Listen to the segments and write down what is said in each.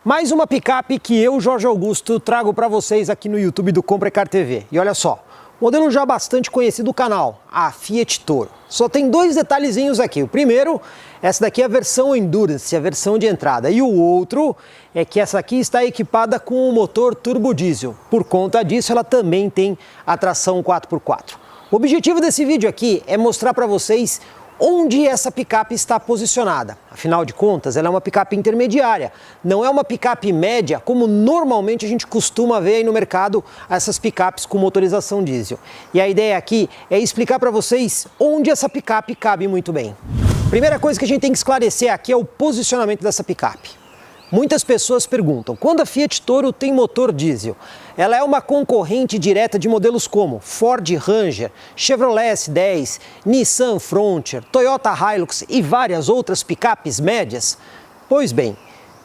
Mais uma picape que eu, Jorge Augusto, trago para vocês aqui no YouTube do Comprecar TV. E olha só, modelo já bastante conhecido do canal, a Fiat Toro. Só tem dois detalhezinhos aqui. O primeiro, essa daqui é a versão Endurance, a versão de entrada. E o outro é que essa aqui está equipada com um motor turbo diesel. Por conta disso, ela também tem a tração 4x4. O objetivo desse vídeo aqui é mostrar para vocês onde essa picape está posicionada. Afinal de contas, ela é uma picape intermediária, não é uma picape média, como normalmente a gente costuma ver aí no mercado essas picapes com motorização diesel. E a ideia aqui é explicar para vocês onde essa picape cabe muito bem. Primeira coisa que a gente tem que esclarecer aqui é o posicionamento dessa picape. Muitas pessoas perguntam, quando a Fiat Toro tem motor diesel, ela é uma concorrente direta de modelos como Ford Ranger, Chevrolet S10, Nissan Frontier, Toyota Hilux e várias outras picapes médias? Pois bem,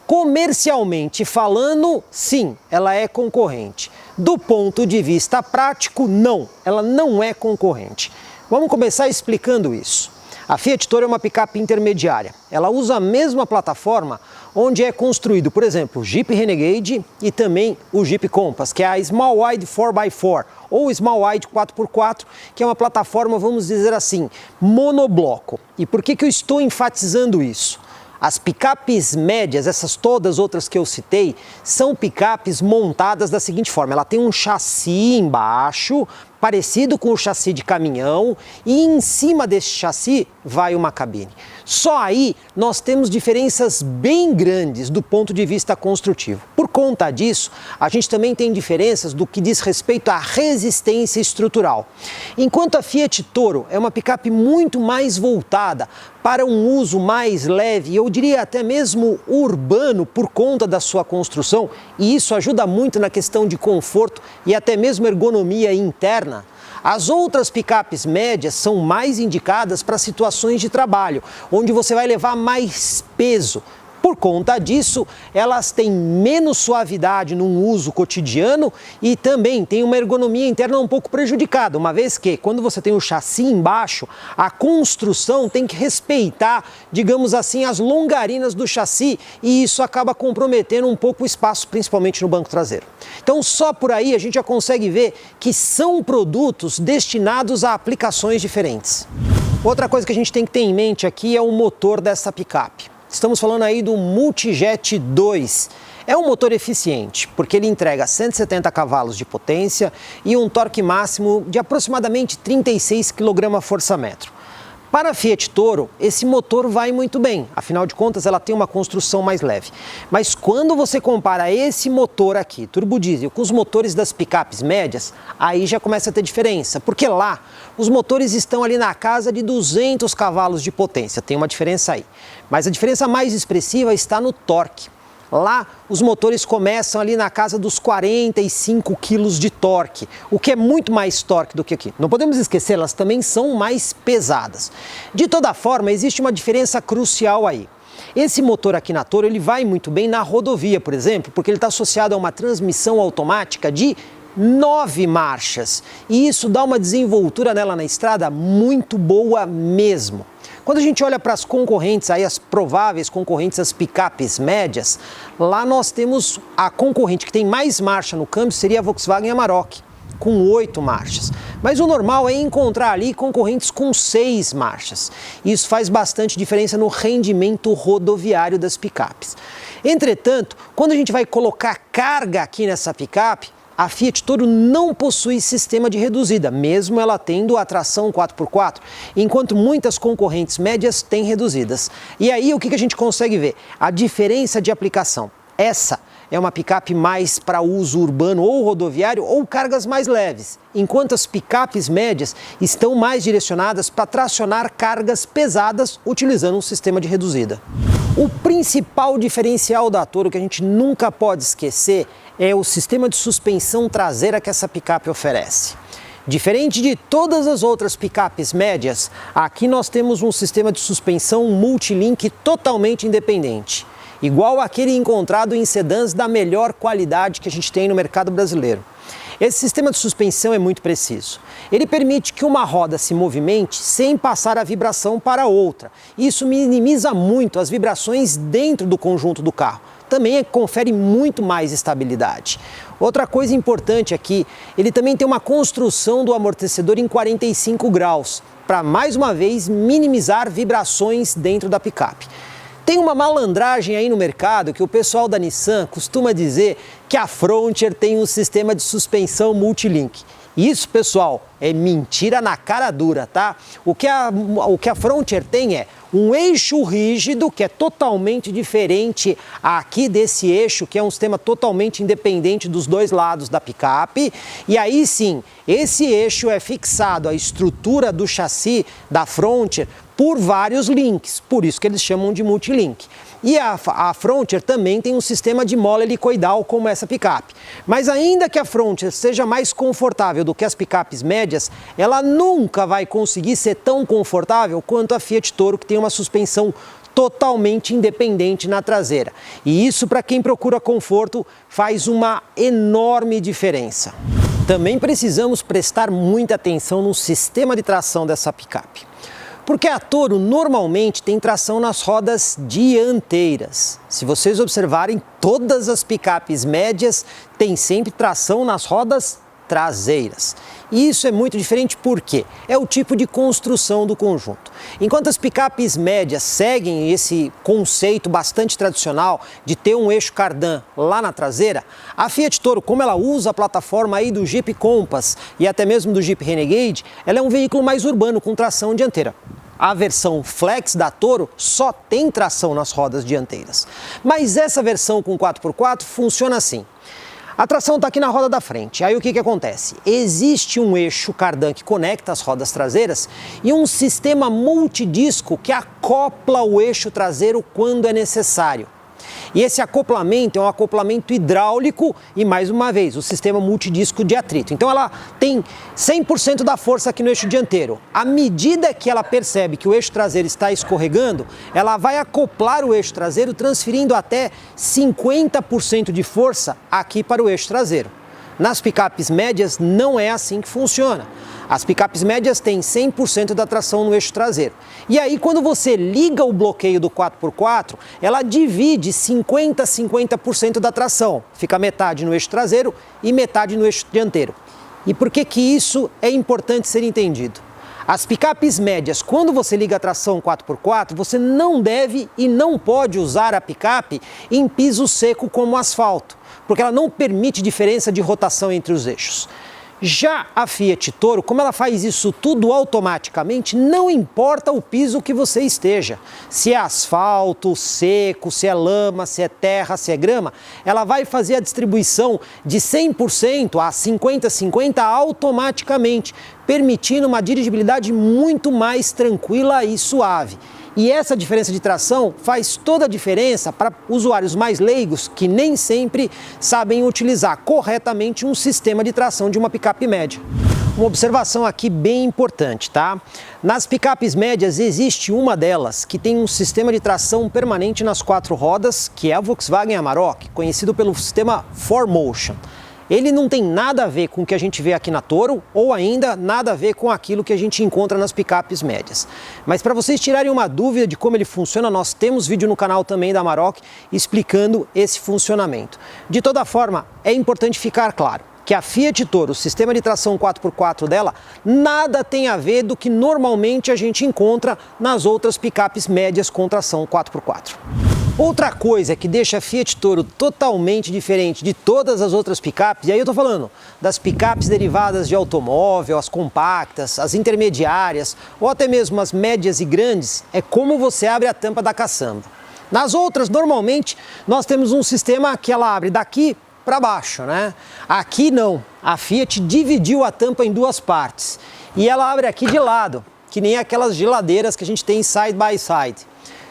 comercialmente falando, sim, ela é concorrente. Do ponto de vista prático, não, ela não é concorrente. Vamos começar explicando isso. A Fiat Toro é uma picape intermediária. Ela usa a mesma plataforma onde é construído, por exemplo, o Jeep Renegade e também o Jeep Compass, que é a Small Wide 4x4 ou Small Wide 4x4, que é uma plataforma, vamos dizer assim, monobloco. E por que eu estou enfatizando isso? As picapes médias, essas todas outras que eu citei, são picapes montadas da seguinte forma: ela tem um chassi embaixo, parecido com o chassi de caminhão, e em cima desse chassi vai uma cabine. Só aí nós temos diferenças bem grandes do ponto de vista construtivo. Por conta disso, a gente também tem diferenças do que diz respeito à resistência estrutural. Enquanto a Fiat Toro é uma picape muito mais voltada para um uso mais leve, eu diria até mesmo urbano, por conta da sua construção, e isso ajuda muito na questão de conforto e até mesmo ergonomia interna. As outras picapes médias são mais indicadas para situações de trabalho, onde você vai levar mais peso. Por conta disso, elas têm menos suavidade num uso cotidiano e também tem uma ergonomia interna um pouco prejudicada, uma vez que, quando você tem o chassi embaixo, a construção tem que respeitar, digamos assim, as longarinas do chassi, e isso acaba comprometendo um pouco o espaço, principalmente no banco traseiro. Então, só por aí a gente já consegue ver que são produtos destinados a aplicações diferentes. Outra coisa que a gente tem que ter em mente aqui é o motor dessa picape. Estamos falando aí do Multijet 2. É um motor eficiente, porque ele entrega 170 cavalos de potência e um torque máximo de aproximadamente 36 kgfm. Para a Fiat Toro, esse motor vai muito bem, afinal de contas ela tem uma construção mais leve. Mas quando você compara esse motor aqui, turbo diesel, com os motores das picapes médias, aí já começa a ter diferença, porque lá os motores estão ali na casa de 200 cavalos de potência, tem uma diferença aí. Mas a diferença mais expressiva está no torque. Lá, os motores começam ali na casa dos 45 quilos de torque, o que é muito mais torque do que aqui. Não podemos esquecer, elas também são mais pesadas. De toda forma, existe uma diferença crucial aí. Esse motor aqui na Toro, ele vai muito bem na rodovia, por exemplo, porque ele está associado a uma transmissão automática de 9 marchas. E isso dá uma desenvoltura nela na estrada muito boa mesmo. Quando a gente olha para as concorrentes, aí as prováveis concorrentes, as picapes médias, lá nós temos a concorrente que tem mais marcha no câmbio, seria a Volkswagen Amarok, com 8 marchas. Mas o normal é encontrar ali concorrentes com 6 marchas. Isso faz bastante diferença no rendimento rodoviário das picapes. Entretanto, quando a gente vai colocar carga aqui nessa picape, a Fiat Toro não possui sistema de reduzida, mesmo ela tendo a tração 4x4, enquanto muitas concorrentes médias têm reduzidas. E aí o que a gente consegue ver? A diferença de aplicação. Essa é uma picape mais para uso urbano ou rodoviário ou cargas mais leves, enquanto as picapes médias estão mais direcionadas para tracionar cargas pesadas utilizando um sistema de reduzida. O principal diferencial da Toro que a gente nunca pode esquecer é o sistema de suspensão traseira que essa picape oferece. Diferente de todas as outras picapes médias, aqui nós temos um sistema de suspensão multilink totalmente independente, igual àquele encontrado em sedãs da melhor qualidade que a gente tem no mercado brasileiro. Esse sistema de suspensão é muito preciso. Ele permite que uma roda se movimente sem passar a vibração para outra. Isso minimiza muito as vibrações dentro do conjunto do carro. também confere muito mais estabilidade. Outra coisa importante aqui, ele também tem uma construção do amortecedor em 45 graus, para mais uma vez minimizar vibrações dentro da picape. Tem uma malandragem aí no mercado que o pessoal da Nissan costuma dizer que a Frontier tem um sistema de suspensão multilink. Isso, pessoal, é mentira na cara dura, tá? O que a Frontier tem é um eixo rígido, que é totalmente diferente aqui desse eixo, que é um sistema totalmente independente dos dois lados da picape. E aí sim, esse eixo é fixado à estrutura do chassi da Frontier por vários links, por isso que eles chamam de multilink. E a Frontier também tem um sistema de mola helicoidal como essa picape. Mas ainda que a Frontier seja mais confortável do que as picapes médias, ela nunca vai conseguir ser tão confortável quanto a Fiat Toro, que tem uma suspensão totalmente independente na traseira. E isso, para quem procura conforto, faz uma enorme diferença. Também precisamos prestar muita atenção no sistema de tração dessa picape. Porque a Toro normalmente tem tração nas rodas dianteiras. Se vocês observarem, todas as picapes médias têm sempre tração nas rodas traseiras. E isso é muito diferente porque é o tipo de construção do conjunto. Enquanto as picapes médias seguem esse conceito bastante tradicional de ter um eixo cardan lá na traseira, a Fiat Toro, como ela usa a plataforma aí do Jeep Compass e até mesmo do Jeep Renegade, ela é um veículo mais urbano com tração dianteira. A versão Flex da Toro só tem tração nas rodas dianteiras. Mas essa versão com 4x4 funciona assim. A tração está aqui na roda da frente. Aí o que acontece? Existe um eixo cardan que conecta as rodas traseiras e um sistema multidisco que acopla o eixo traseiro quando é necessário. E esse acoplamento é um acoplamento hidráulico e, mais uma vez, o sistema multidisco de atrito. Então ela tem 100% da força aqui no eixo dianteiro. À medida que ela percebe que o eixo traseiro está escorregando, ela vai acoplar o eixo traseiro, transferindo até 50% de força aqui para o eixo traseiro. Nas picapes médias não é assim que funciona. As picapes médias têm 100% da tração no eixo traseiro. E aí, quando você liga o bloqueio do 4x4, ela divide 50% da tração. Fica metade no eixo traseiro e metade no eixo dianteiro. E por que isso é importante ser entendido? As picapes médias, quando você liga a tração 4x4, você não deve e não pode usar a picape em piso seco como asfalto, porque ela não permite diferença de rotação entre os eixos. Já a Fiat Toro, como ela faz isso tudo automaticamente, não importa o piso que você esteja. Se é asfalto, seco, se é lama, se é terra, se é grama, ela vai fazer a distribuição de 100% a 50-50 automaticamente, permitindo uma dirigibilidade muito mais tranquila e suave. E essa diferença de tração faz toda a diferença para usuários mais leigos que nem sempre sabem utilizar corretamente um sistema de tração de uma picape média. Uma observação aqui bem importante, tá? Nas picapes médias existe uma delas que tem um sistema de tração permanente nas 4 rodas, que é a Volkswagen Amarok, conhecido pelo sistema 4Motion. Ele não tem nada a ver com o que a gente vê aqui na Toro ou ainda nada a ver com aquilo que a gente encontra nas picapes médias. Mas para vocês tirarem uma dúvida de como ele funciona, nós temos vídeo no canal também da Amarok explicando esse funcionamento. De toda forma, é importante ficar claro que a Fiat Toro, o sistema de tração 4x4 dela, nada tem a ver do que normalmente a gente encontra nas outras picapes médias com tração 4x4. Outra coisa que deixa a Fiat Toro totalmente diferente de todas as outras picapes, e aí eu tô falando das picapes derivadas de automóvel, as compactas, as intermediárias ou até mesmo as médias e grandes, é como você abre a tampa da caçamba. Nas outras, normalmente, nós temos um sistema que ela abre daqui para baixo, né? Aqui não, a Fiat dividiu a tampa em 2 partes e ela abre aqui de lado, que nem aquelas geladeiras que a gente tem side by side.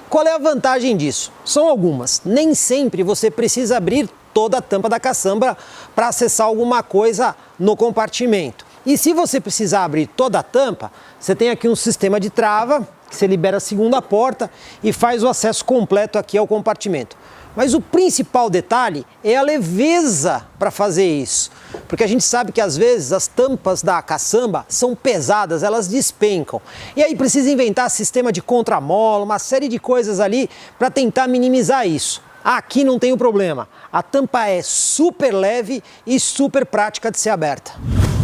Qual é a vantagem disso? São algumas. Nem sempre você precisa abrir toda a tampa da caçamba para acessar alguma coisa no compartimento. E se você precisar abrir toda a tampa, você tem aqui um sistema de trava, que você libera a segunda porta e faz o acesso completo aqui ao compartimento. Mas o principal detalhe é a leveza para fazer isso. Porque a gente sabe que às vezes as tampas da caçamba são pesadas, elas despencam. E aí precisa inventar sistema de contramola, uma série de coisas ali para tentar minimizar isso. Aqui não tem o problema, a tampa é super leve e super prática de ser aberta.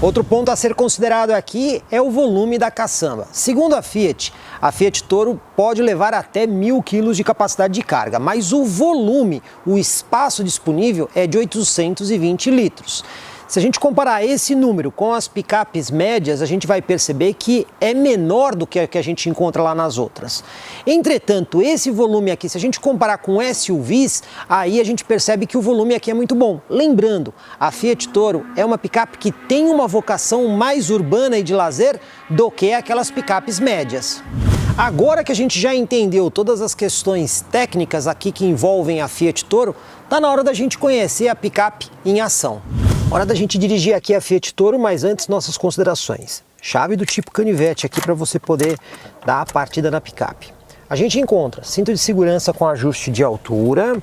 Outro ponto a ser considerado aqui é o volume da caçamba. Segundo a Fiat Toro pode levar até 1000 kg de capacidade de carga, mas o volume, o espaço disponível é de 820 litros. Se a gente comparar esse número com as picapes médias, a gente vai perceber que é menor do que a gente encontra lá nas outras. Entretanto, esse volume aqui, se a gente comparar com SUVs, aí a gente percebe que o volume aqui é muito bom. Lembrando, a Fiat Toro é uma picape que tem uma vocação mais urbana e de lazer do que aquelas picapes médias. Agora que a gente já entendeu todas as questões técnicas aqui que envolvem a Fiat Toro, tá na hora da gente conhecer a picape em ação. Hora da gente dirigir aqui a Fiat Toro, mas antes nossas considerações. Chave do tipo canivete aqui para você poder dar a partida na picape. A gente encontra cinto de segurança com ajuste de altura.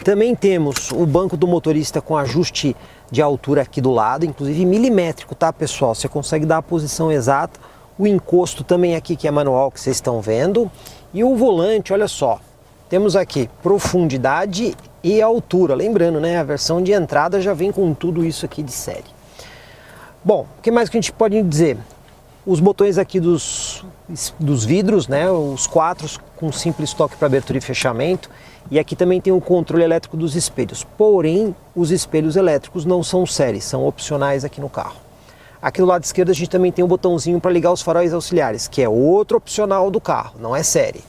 Também temos o banco do motorista com ajuste de altura aqui do lado, inclusive milimétrico, tá pessoal? Você consegue dar a posição exata. O encosto também aqui que é manual que vocês estão vendo. E o volante, olha só. Temos aqui profundidade e altura. Lembrando, né, a versão de entrada já vem com tudo isso aqui de série. Bom, o que mais que a gente pode dizer? Os botões aqui dos vidros, né, os 4 com simples toque para abertura e fechamento. E aqui também tem o controle elétrico dos espelhos. Porém, os espelhos elétricos não são série, são opcionais aqui no carro. Aqui do lado esquerdo a gente também tem um botãozinho para ligar os faróis auxiliares, que é outro opcional do carro, não é série.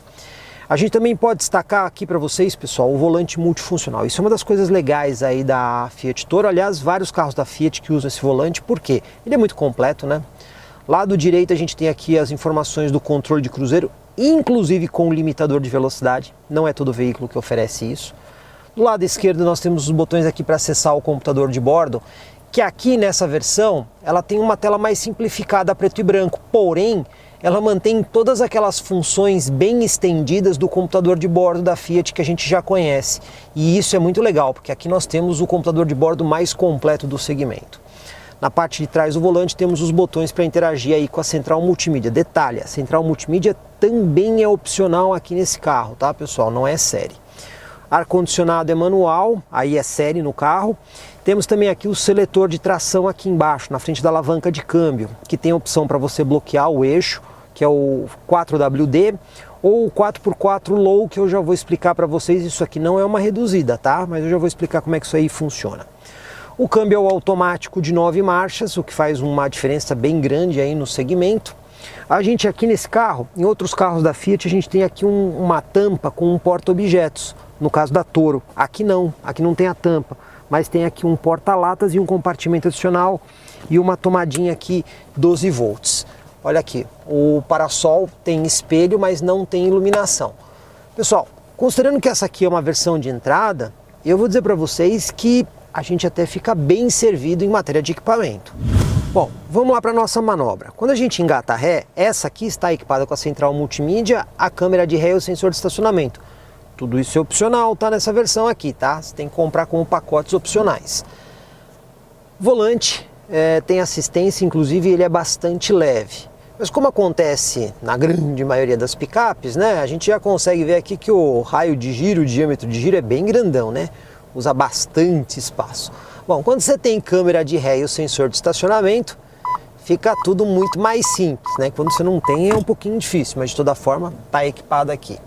A gente também pode destacar aqui para vocês, pessoal, o volante multifuncional. Isso é uma das coisas legais aí da Fiat Toro. Aliás, vários carros da Fiat que usam esse volante, porque ele é muito completo, né? Lado direito a gente tem aqui as informações do controle de cruzeiro, inclusive com limitador de velocidade. Não é todo veículo que oferece isso. Do lado esquerdo nós temos os botões aqui para acessar o computador de bordo, que aqui nessa versão ela tem uma tela mais simplificada, preto e branco, porém ela mantém todas aquelas funções bem estendidas do computador de bordo da Fiat que a gente já conhece. E isso é muito legal, porque aqui nós temos o computador de bordo mais completo do segmento. Na parte de trás do volante temos os botões para interagir aí com a central multimídia. Detalhe, a central multimídia também é opcional aqui nesse carro, tá pessoal? Não é série. Ar-condicionado é manual, aí é série no carro. Temos também aqui o seletor de tração aqui embaixo, na frente da alavanca de câmbio, que tem a opção para você bloquear o eixo, que é o 4WD, ou o 4x4 Low, que eu já vou explicar para vocês. Isso aqui não é uma reduzida, tá? Mas eu já vou explicar como é que isso aí funciona. O câmbio é o automático de 9 marchas, o que faz uma diferença bem grande aí no segmento. A gente aqui nesse carro, em outros carros da Fiat, a gente tem aqui uma tampa com um porta-objetos, no caso da Toro. Aqui não tem a tampa, mas tem aqui um porta-latas e um compartimento adicional e uma tomadinha aqui 12 volts. Olha aqui, o parasol tem espelho, mas não tem iluminação. Pessoal, considerando que essa aqui é uma versão de entrada, eu vou dizer para vocês que a gente até fica bem servido em matéria de equipamento. Bom, vamos lá para a nossa manobra. Quando a gente engata a ré, essa aqui está equipada com a central multimídia, a câmera de ré e o sensor de estacionamento. Tudo isso é opcional, tá nessa versão aqui, tá? Você tem que comprar como pacotes opcionais. Volante tem assistência, inclusive ele é bastante leve. Mas como acontece na grande maioria das picapes, né? A gente já consegue ver aqui que o raio de giro, o diâmetro de giro é bem grandão, né? Usa bastante espaço. Bom, quando você tem câmera de ré e o sensor de estacionamento, fica tudo muito mais simples, né? Quando você não tem é um pouquinho difícil, mas de toda forma está equipado aqui.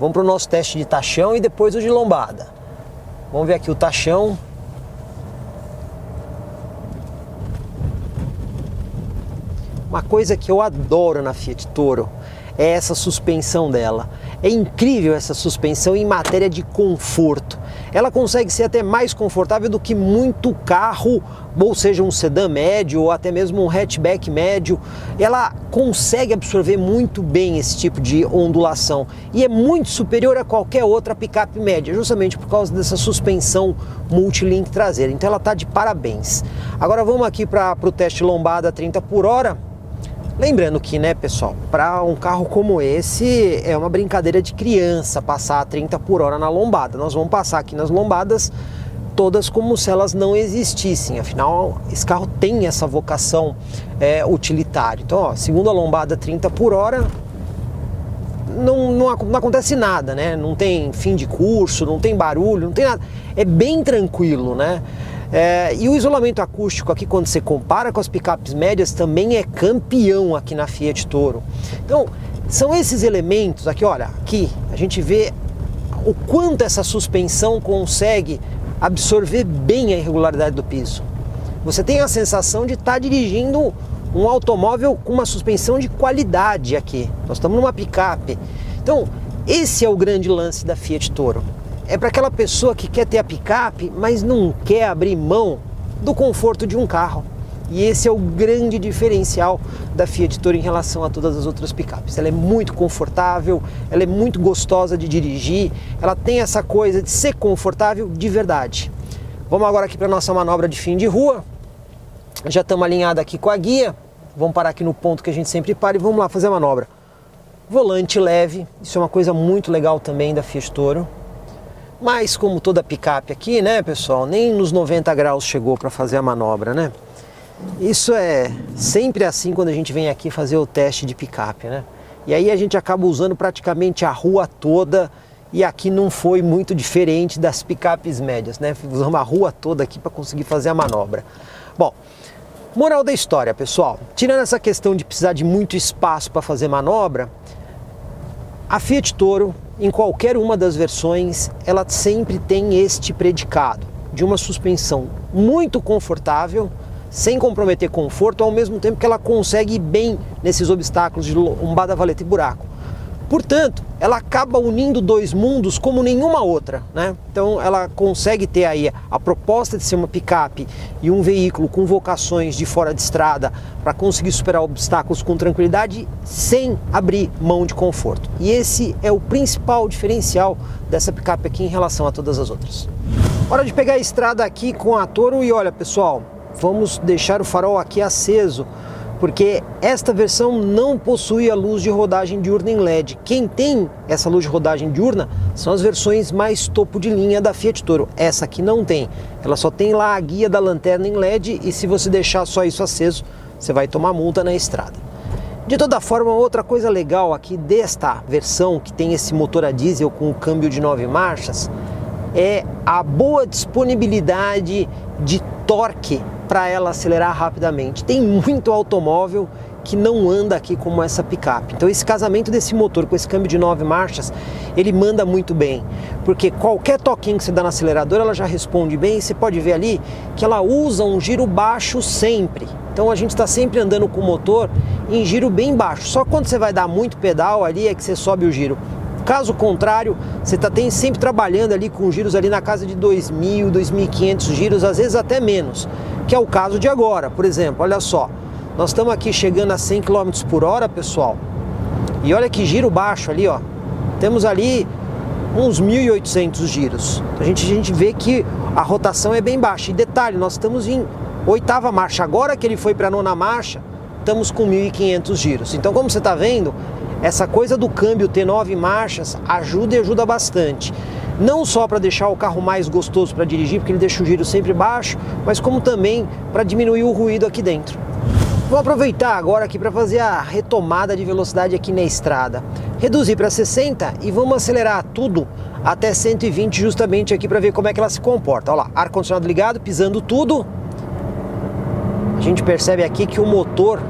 Vamos para o nosso teste de tachão e depois o de lombada. Vamos ver aqui o tachão. Uma coisa que eu adoro na Fiat Toro é essa suspensão dela. É incrível essa suspensão em matéria de conforto. Ela consegue ser até mais confortável do que muito carro, ou seja, um sedã médio ou até mesmo um hatchback médio. Ela consegue absorver muito bem esse tipo de ondulação e é muito superior a qualquer outra picape média, justamente por causa dessa suspensão multilink traseira. Então ela está de parabéns. Agora vamos aqui para o teste lombada 30 por hora. Lembrando que, né, pessoal, para um carro como esse é uma brincadeira de criança passar a 30 por hora na lombada. Nós vamos passar aqui nas lombadas todas como se elas não existissem. Afinal, esse carro tem essa vocação utilitária. Então, ó, segunda lombada 30 por hora, não acontece nada, né? Não tem fim de curso, não tem barulho, não tem nada. É bem tranquilo, né? E o isolamento acústico aqui, quando você compara com as picapes médias, também é campeão aqui na Fiat Toro. Então, são esses elementos aqui, olha, aqui a gente vê o quanto essa suspensão consegue absorver bem a irregularidade do piso. Você tem a sensação de estar dirigindo um automóvel com uma suspensão de qualidade aqui. Nós estamos numa picape. Então, esse é o grande lance da Fiat Toro. É para aquela pessoa que quer ter a picape, mas não quer abrir mão do conforto de um carro. E esse é o grande diferencial da Fiat Toro em relação a todas as outras picapes. Ela é muito confortável, ela é muito gostosa de dirigir, ela tem essa coisa de ser confortável de verdade. Vamos agora aqui para a nossa manobra de fim de rua. Já estamos alinhados aqui com a guia. Vamos parar aqui no ponto que a gente sempre para e vamos lá fazer a manobra. Volante leve, isso é uma coisa muito legal também da Fiat Toro. Mas como toda picape aqui, né, pessoal, nem nos 90 graus chegou para fazer a manobra, né? Isso é sempre assim quando a gente vem aqui fazer o teste de picape, né? E aí a gente acaba usando praticamente a rua toda, e aqui não foi muito diferente das picapes médias, né? Usamos a rua toda aqui para conseguir fazer a manobra. Bom, moral da história, pessoal, tirando essa questão de precisar de muito espaço para fazer manobra, a Fiat Toro, em qualquer uma das versões, ela sempre tem este predicado de uma suspensão muito confortável, sem comprometer conforto, ao mesmo tempo que ela consegue ir bem nesses obstáculos de lombada, valeta e buraco. Portanto, ela acaba unindo dois mundos como nenhuma outra, né? Então ela consegue ter aí a proposta de ser uma picape e um veículo com vocações de fora de estrada para conseguir superar obstáculos com tranquilidade sem abrir mão de conforto. E esse é o principal diferencial dessa picape aqui em relação a todas as outras. Hora de pegar a estrada aqui com a Toro e olha, pessoal, vamos deixar o farol aqui aceso, porque esta versão não possui a luz de rodagem diurna em LED. Quem tem essa luz de rodagem diurna são as versões mais topo de linha da Fiat Toro. Essa aqui não tem. Ela só tem lá a guia da lanterna em LED e se você deixar só isso aceso, você vai tomar multa na estrada. De toda forma, outra coisa legal aqui desta versão que tem esse motor a diesel com o câmbio de 9 marchas é a boa disponibilidade de torque para ela acelerar rapidamente. Tem muito automóvel que não anda aqui como essa picape. Então esse casamento desse motor com esse câmbio de 9 marchas, ele manda muito bem, porque qualquer toquinho que você dá no acelerador, ela já responde bem. Você pode ver ali que ela usa um giro baixo sempre. Então a gente está sempre andando com o motor em giro bem baixo. Só quando você vai dar muito pedal ali é que você sobe o giro. Caso contrário, você está sempre trabalhando ali com giros ali na casa de 2.000, 2.500 giros, às vezes até menos, que é o caso de agora. Por exemplo, olha só, nós estamos aqui chegando a 100 km por hora, pessoal, e olha que giro baixo ali, ó. Temos ali uns 1.800 giros. A gente vê que a rotação é bem baixa. E detalhe, nós estamos em 8ª marcha. Agora que ele foi para a 9ª marcha, estamos com 1.500 giros. Então, como você está vendo, essa coisa do câmbio ter 9 marchas ajuda e ajuda bastante. Não só para deixar o carro mais gostoso para dirigir, porque ele deixa o giro sempre baixo, mas como também para diminuir o ruído aqui dentro. Vou aproveitar agora aqui para fazer a retomada de velocidade aqui na estrada. Reduzir para 60 e vamos acelerar tudo até 120 justamente aqui para ver como é que ela se comporta. Olha lá, ar-condicionado ligado, pisando tudo. A gente percebe aqui que o motor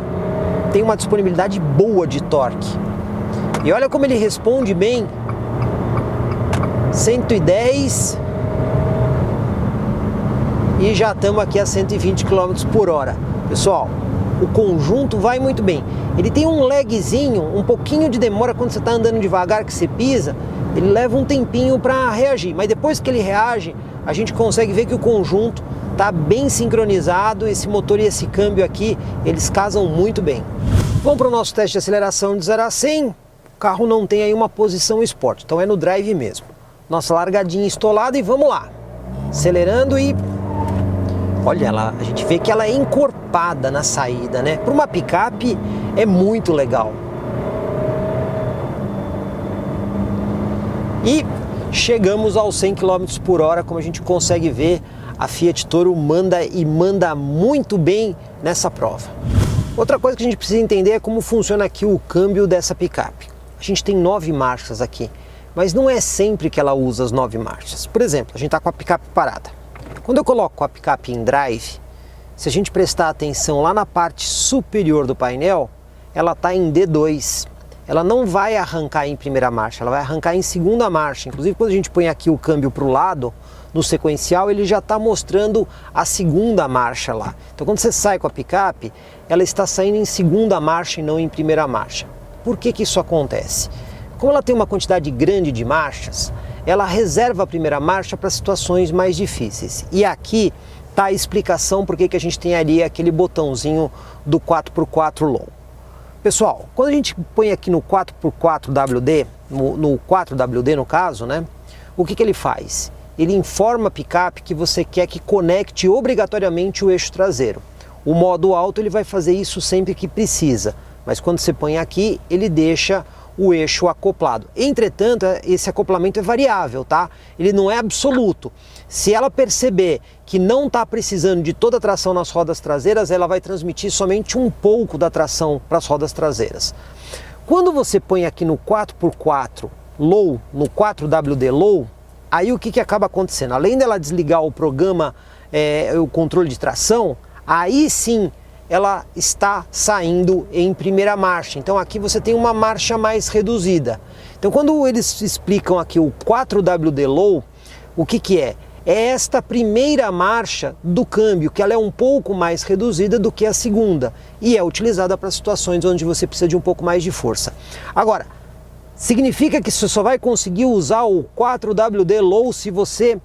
tem uma disponibilidade boa de torque. E olha como ele responde bem. 110 e já estamos aqui a 120 km por hora. Pessoal, o conjunto vai muito bem. Ele tem um lagzinho, um pouquinho de demora quando você está andando devagar, que você pisa, ele leva um tempinho para reagir. Mas depois que ele reage, a gente consegue ver que o conjunto está bem sincronizado. Esse motor e esse câmbio aqui, eles casam muito bem. Vamos para o nosso teste de aceleração de 0 a 100. O carro não tem aí uma posição Sport, então é no drive mesmo. Nossa largadinha estolada e vamos lá. Acelerando e... olha lá, a gente vê que ela é encorpada na saída, né? Para uma picape é muito legal. E chegamos aos 100 km por hora, como a gente consegue ver, a Fiat Toro manda e manda muito bem nessa prova. Outra coisa que a gente precisa entender é como funciona aqui o câmbio dessa picape. a gente tem 9 marchas aqui, mas não é sempre que ela usa as 9 marchas. Por exemplo, a gente está com a picape parada. Quando eu coloco a picape em drive, se a gente prestar atenção lá na parte superior do painel, ela está em D2. Ela não vai arrancar em primeira marcha, ela vai arrancar em segunda marcha. Inclusive, quando a gente põe aqui o câmbio para o lado, no sequencial, ele já está mostrando a segunda marcha lá. Então, quando você sai com a picape, ela está saindo em segunda marcha e não em primeira marcha. Por que que isso acontece? Como ela tem uma quantidade grande de marchas, ela reserva a primeira marcha para situações mais difíceis. E aqui está a explicação por que a gente tem ali aquele botãozinho do 4x4 Low. Pessoal, quando a gente põe aqui no 4x4 WD, no 4WD no caso, né? O que ele faz? Ele informa a picape que você quer que conecte obrigatoriamente o eixo traseiro. O modo alto ele vai fazer isso sempre que precisa, mas quando você põe aqui, ele deixa o eixo acoplado. Entretanto, esse acoplamento é variável, tá? Ele não é absoluto. Se ela perceber que não está precisando de toda a tração nas rodas traseiras, ela vai transmitir somente um pouco da tração para as rodas traseiras. Quando você põe aqui no 4x4 Low, no 4WD Low, aí o que acaba acontecendo? Além dela desligar o programa, o controle de tração, aí sim ela está saindo em primeira marcha. Então aqui você tem uma marcha mais reduzida. Então quando eles explicam aqui o 4WD Low, o que é? É esta primeira marcha do câmbio, que ela é um pouco mais reduzida do que a segunda e é utilizada para situações onde você precisa de um pouco mais de força. Agora, significa que você só vai conseguir usar o 4WD Low se você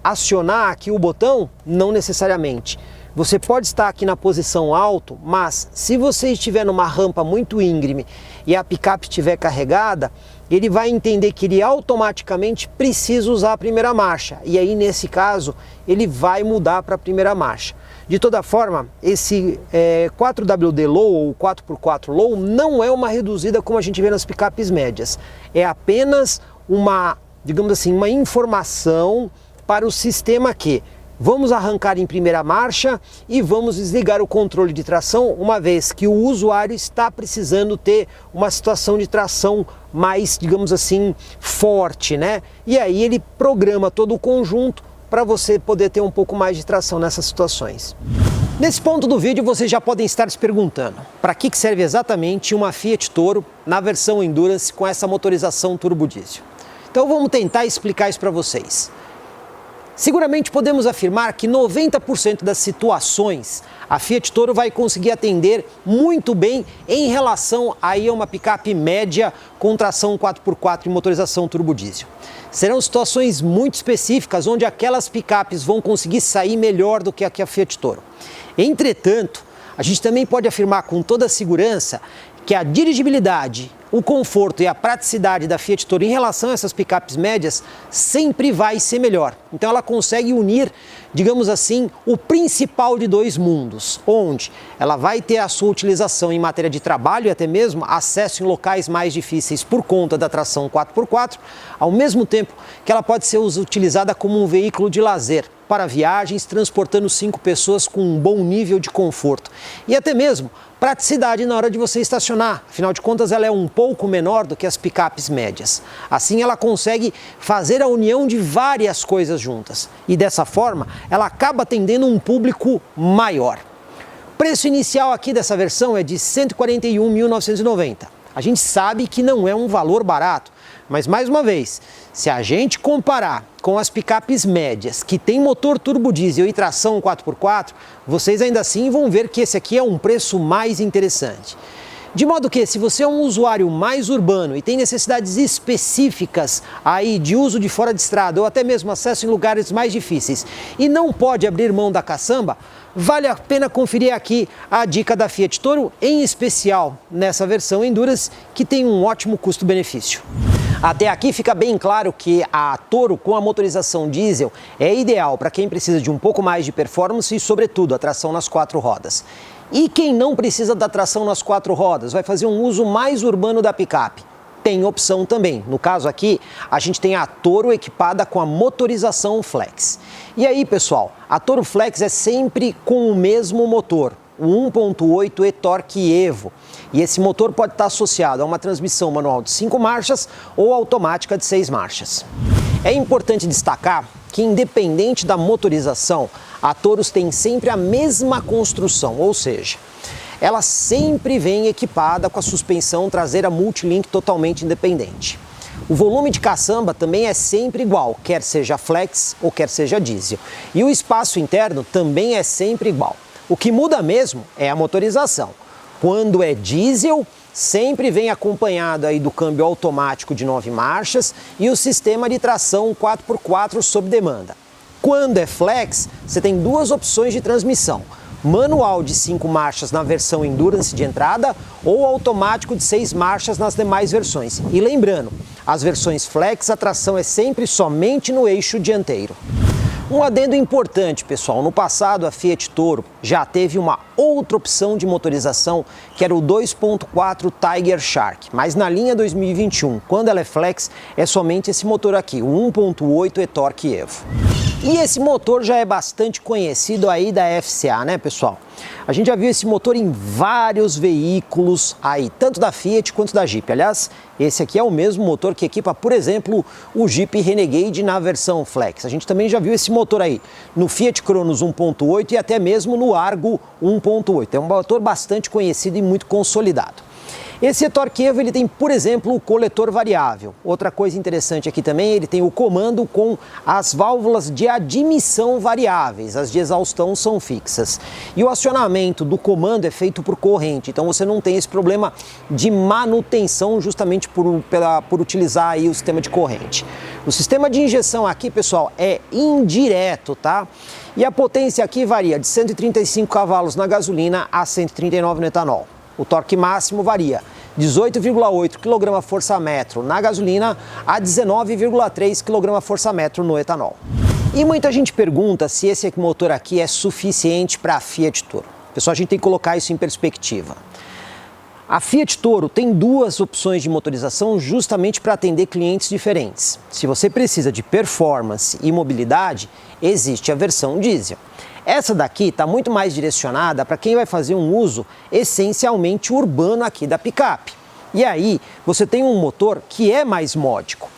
acionar aqui o botão? Não necessariamente. Você pode estar aqui na posição alto, mas se você estiver numa rampa muito íngreme e a picape estiver carregada, ele vai entender que ele automaticamente precisa usar a primeira marcha. E aí, nesse caso, ele vai mudar para a primeira marcha. De toda forma, esse 4WD Low ou 4x4 Low não é uma reduzida como a gente vê nas picapes médias. É apenas uma, digamos assim, uma informação para o sistema que vamos arrancar em primeira marcha e vamos desligar o controle de tração, uma vez que o usuário está precisando ter uma situação de tração mais, digamos assim, forte, né? E aí ele programa todo o conjunto para você poder ter um pouco mais de tração nessas situações. Nesse ponto do vídeo vocês já podem estar se perguntando para que serve exatamente uma Fiat Toro na versão Endurance com essa motorização turbo diesel. Então vamos tentar explicar isso para vocês. Seguramente podemos afirmar que 90% das situações a Fiat Toro vai conseguir atender muito bem em relação a uma picape média com tração 4x4 e motorização turbo diesel. Serão situações muito específicas onde aquelas picapes vão conseguir sair melhor do que a Fiat Toro. Entretanto, a gente também pode afirmar com toda a segurança que a dirigibilidade, o conforto e a praticidade da Fiat Toro em relação a essas picapes médias sempre vai ser melhor. Então ela consegue unir, digamos assim, o principal de dois mundos, onde ela vai ter a sua utilização em matéria de trabalho e até mesmo acesso em locais mais difíceis por conta da tração 4x4, ao mesmo tempo que ela pode ser utilizada como um veículo de lazer para viagens, transportando 5 pessoas com um bom nível de conforto. E até mesmo praticidade na hora de você estacionar, afinal de contas ela é um pouco menor do que as picapes médias. Assim ela consegue fazer a união de várias coisas juntas e dessa forma ela acaba atendendo um público maior. O preço inicial aqui dessa versão é de R$ 141.990. A gente sabe que não é um valor barato, mas mais uma vez, se a gente comparar com as picapes médias que tem motor turbo diesel e tração 4x4, vocês ainda assim vão ver que esse aqui é um preço mais interessante. De modo que, se você é um usuário mais urbano e tem necessidades específicas aí de uso de fora de estrada ou até mesmo acesso em lugares mais difíceis e não pode abrir mão da caçamba, vale a pena conferir aqui a dica da Fiat Toro, em especial nessa versão Endurance, que tem um ótimo custo-benefício. Até aqui fica bem claro que a Toro com a motorização diesel é ideal para quem precisa de um pouco mais de performance e, sobretudo, a tração nas 4 rodas. E quem não precisa da tração nas 4 rodas, vai fazer um uso mais urbano da picape. Tem opção também. No caso aqui, a gente tem a Toro equipada com a motorização Flex. E aí, pessoal, a Toro Flex é sempre com o mesmo motor, o 1.8 e-Torque Evo. E esse motor pode estar associado a uma transmissão manual de 5 marchas ou automática de 6 marchas. É importante destacar que, independente da motorização, a Taurus tem sempre a mesma construção, ou seja, ela sempre vem equipada com a suspensão traseira multilink totalmente independente. O volume de caçamba também é sempre igual, quer seja flex ou quer seja diesel. E o espaço interno também é sempre igual. O que muda mesmo é a motorização. Quando é diesel, sempre vem acompanhado aí do câmbio automático de 9 marchas e o sistema de tração 4x4 sob demanda. Quando é flex, você tem duas opções de transmissão: manual de 5 marchas na versão Endurance de entrada ou automático de 6 marchas nas demais versões. E lembrando, as versões flex, a tração é sempre somente no eixo dianteiro. Um adendo importante, pessoal: no passado a Fiat Toro já teve uma outra opção de motorização, que era o 2.4 Tiger Shark, mas na linha 2021, quando ela é flex, é somente esse motor aqui, o 1.8 e-Torque Evo. E esse motor já é bastante conhecido aí da FCA, né, pessoal? A gente já viu esse motor em vários veículos aí, tanto da Fiat quanto da Jeep. Aliás, esse aqui é o mesmo motor que equipa, por exemplo, o Jeep Renegade na versão Flex. A gente também já viu esse motor aí no Fiat Cronos 1.8 e até mesmo no Argo 1.8. É um motor bastante conhecido e muito consolidado. Esse e-Torque Evo, ele tem, por exemplo, o coletor variável. Outra coisa interessante aqui também, ele tem o comando com as válvulas de admissão variáveis, as de exaustão são fixas. E o acionamento do comando é feito por corrente, então você não tem esse problema de manutenção justamente por utilizar aí o sistema de corrente. O sistema de injeção aqui, pessoal, é indireto, tá? E a potência aqui varia de 135 cavalos na gasolina a 139 no etanol. O torque máximo varia 18,8 kgfm na gasolina a 19,3 kgfm no etanol. E muita gente pergunta se esse motor aqui é suficiente para a Fiat Toro. Pessoal, a gente tem que colocar isso em perspectiva. A Fiat Toro tem duas opções de motorização justamente para atender clientes diferentes. Se você precisa de performance e mobilidade, existe a versão diesel. Essa daqui está muito mais direcionada para quem vai fazer um uso essencialmente urbano aqui da picape. E aí você tem um motor que é mais módico.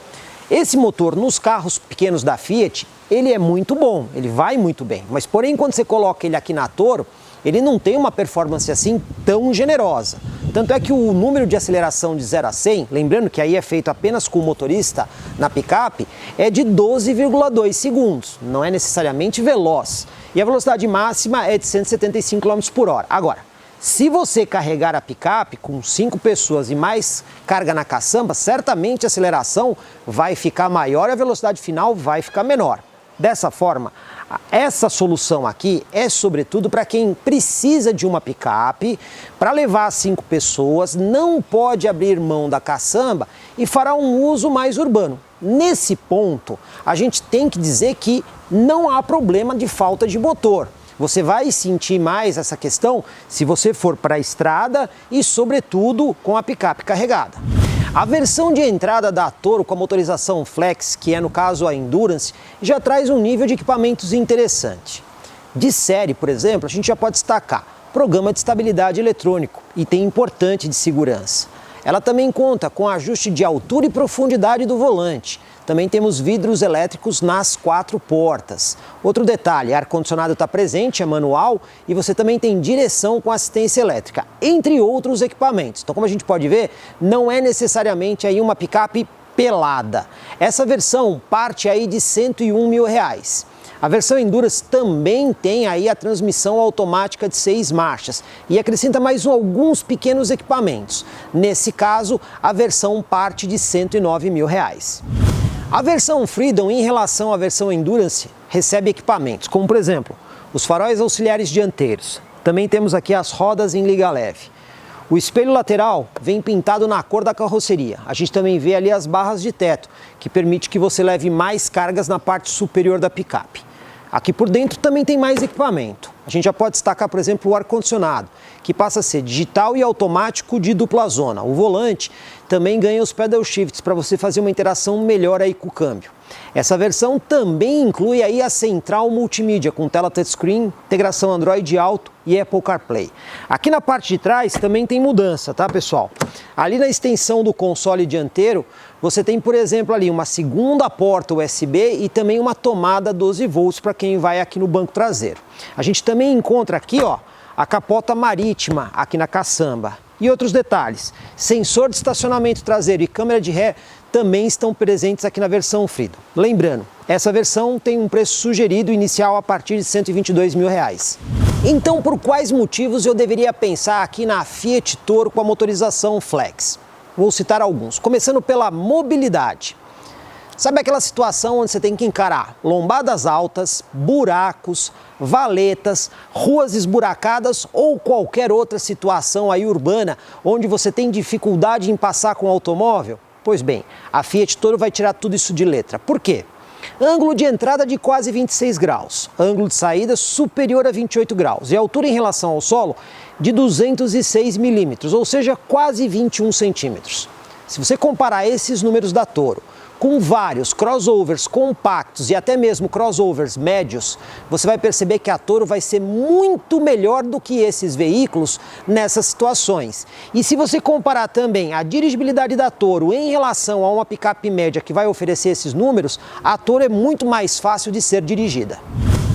Esse motor nos carros pequenos da Fiat, ele é muito bom, ele vai muito bem. Mas porém, quando você coloca ele aqui na Toro, ele não tem uma performance assim tão generosa. Tanto é que o número de aceleração de 0 a 100, lembrando que aí é feito apenas com o motorista na picape, é de 12,2 segundos, não é necessariamente veloz. E a velocidade máxima é de 175 km por hora. Agora, se você carregar a picape com 5 pessoas e mais carga na caçamba, certamente a aceleração vai ficar maior e a velocidade final vai ficar menor. Dessa forma, essa solução aqui é sobretudo para quem precisa de uma picape para levar 5 pessoas, não pode abrir mão da caçamba e fará um uso mais urbano. Nesse ponto, a gente tem que dizer que não há problema de falta de motor. Você vai sentir mais essa questão se você for para a estrada e, sobretudo, com a picape carregada. A versão de entrada da Toro com a motorização Flex, que é no caso a Endurance, já traz um nível de equipamentos interessante. De série, por exemplo, a gente já pode destacar programa de estabilidade eletrônico, item importante de segurança. Ela também conta com ajuste de altura e profundidade do volante. Também temos vidros elétricos nas 4 portas. Outro detalhe, ar-condicionado está presente, é manual e você também tem direção com assistência elétrica, entre outros equipamentos. Então, como a gente pode ver, não é necessariamente aí uma picape pelada. Essa versão parte aí de R$ 101 mil. A versão Endurance também tem aí a transmissão automática de 6 marchas e acrescenta mais alguns pequenos equipamentos. Nesse caso, a versão parte de R$ 109 mil. A versão Freedom, em relação à versão Endurance, recebe equipamentos, como por exemplo, os faróis auxiliares dianteiros. Também temos aqui as rodas em liga leve. O espelho lateral vem pintado na cor da carroceria. A gente também vê ali as barras de teto, que permite que você leve mais cargas na parte superior da picape. Aqui por dentro também tem mais equipamento. A gente já pode destacar, por exemplo, o ar-condicionado, que passa a ser digital e automático de dupla zona. O volante também ganha os pedal shifts para você fazer uma interação melhor aí com o câmbio. Essa versão também inclui aí a central multimídia com tela touchscreen, integração Android Auto e Apple CarPlay. Aqui na parte de trás também tem mudança, tá, pessoal? Ali na extensão do console dianteiro, você tem, por exemplo, ali uma segunda porta USB e também uma tomada 12 volts para quem vai aqui no banco traseiro. A gente também encontra aqui, ó, a capota marítima aqui na caçamba. E outros detalhes, sensor de estacionamento traseiro e câmera de ré também estão presentes aqui na versão Freedom. Lembrando, essa versão tem um preço sugerido inicial a partir de R$ 122 mil. Então, por quais motivos eu deveria pensar aqui na Fiat Toro com a motorização Flex? Vou citar alguns, começando pela mobilidade. Sabe aquela situação onde você tem que encarar lombadas altas, buracos, valetas, ruas esburacadas ou qualquer outra situação aí urbana onde você tem dificuldade em passar com o automóvel? Pois bem, a Fiat Toro vai tirar tudo isso de letra. Por quê? Ângulo de entrada de quase 26 graus, ângulo de saída superior a 28 graus e altura em relação ao solo de 206 milímetros, ou seja, quase 21 centímetros. Se você comparar esses números da Toro com vários crossovers compactos e até mesmo crossovers médios, você vai perceber que a Toro vai ser muito melhor do que esses veículos nessas situações. E se você comparar também a dirigibilidade da Toro em relação a uma picape média que vai oferecer esses números, a Toro é muito mais fácil de ser dirigida.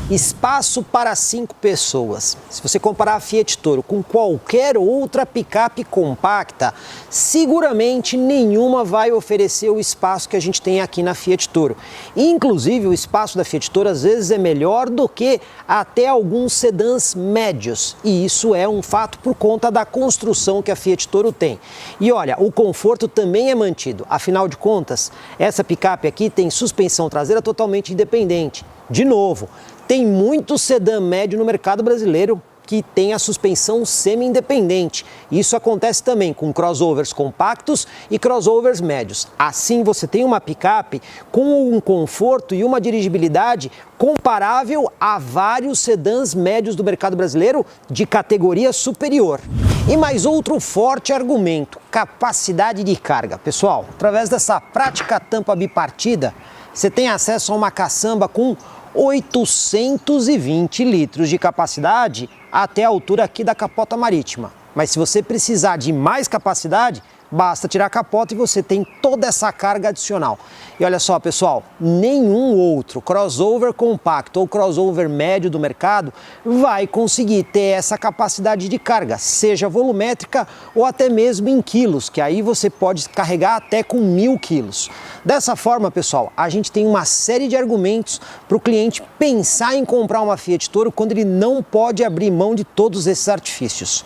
Espaço para 5 pessoas. Se você comparar a Fiat Toro com qualquer outra picape compacta, seguramente nenhuma vai oferecer o espaço que a gente tem aqui na Fiat Toro. Inclusive, o espaço da Fiat Toro às vezes é melhor do que até alguns sedãs médios. E isso é um fato por conta da construção que a Fiat Toro tem. E olha, o conforto também é mantido. Afinal de contas, essa picape aqui tem suspensão traseira totalmente independente. De novo, tem muito sedã médio no mercado brasileiro que tem a suspensão semi-independente. Isso acontece também com crossovers compactos e crossovers médios. Assim você tem uma picape com um conforto e uma dirigibilidade comparável a vários sedãs médios do mercado brasileiro de categoria superior. E mais outro forte argumento, capacidade de carga. Pessoal, através dessa prática tampa bipartida, você tem acesso a uma caçamba com 820 litros de capacidade até a altura aqui da capota marítima. Mas se você precisar de mais capacidade, basta tirar a capota e você tem toda essa carga adicional. E olha só, pessoal, nenhum outro crossover compacto ou crossover médio do mercado vai conseguir ter essa capacidade de carga, seja volumétrica ou até mesmo em quilos, que aí você pode carregar até com 1000 quilos. Dessa forma, pessoal, a gente tem uma série de argumentos para o cliente pensar em comprar uma Fiat Toro quando ele não pode abrir mão de todos esses artifícios.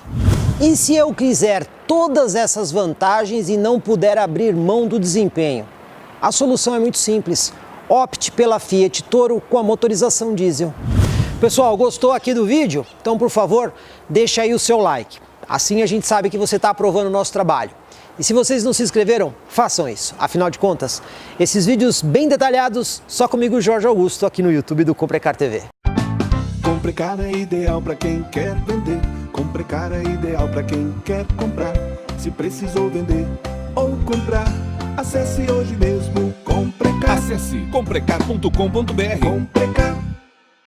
E se eu quiser todas essas vantagens e não puder abrir mão do desempenho? A solução é muito simples. Opte pela Fiat Toro com a motorização diesel. Pessoal, gostou aqui do vídeo? Então, por favor, deixa aí o seu like. Assim a gente sabe que você está aprovando o nosso trabalho. E se vocês não se inscreveram, façam isso. Afinal de contas, esses vídeos bem detalhados, só comigo, Jorge Augusto, aqui no YouTube do Comprecar TV. Comprecar é ideal para quem quer vender. Comprecar é ideal para quem quer comprar. Se precisou vender ou comprar, acesse hoje mesmo Comprecar. Acesse comprecar.com.br. Comprecar.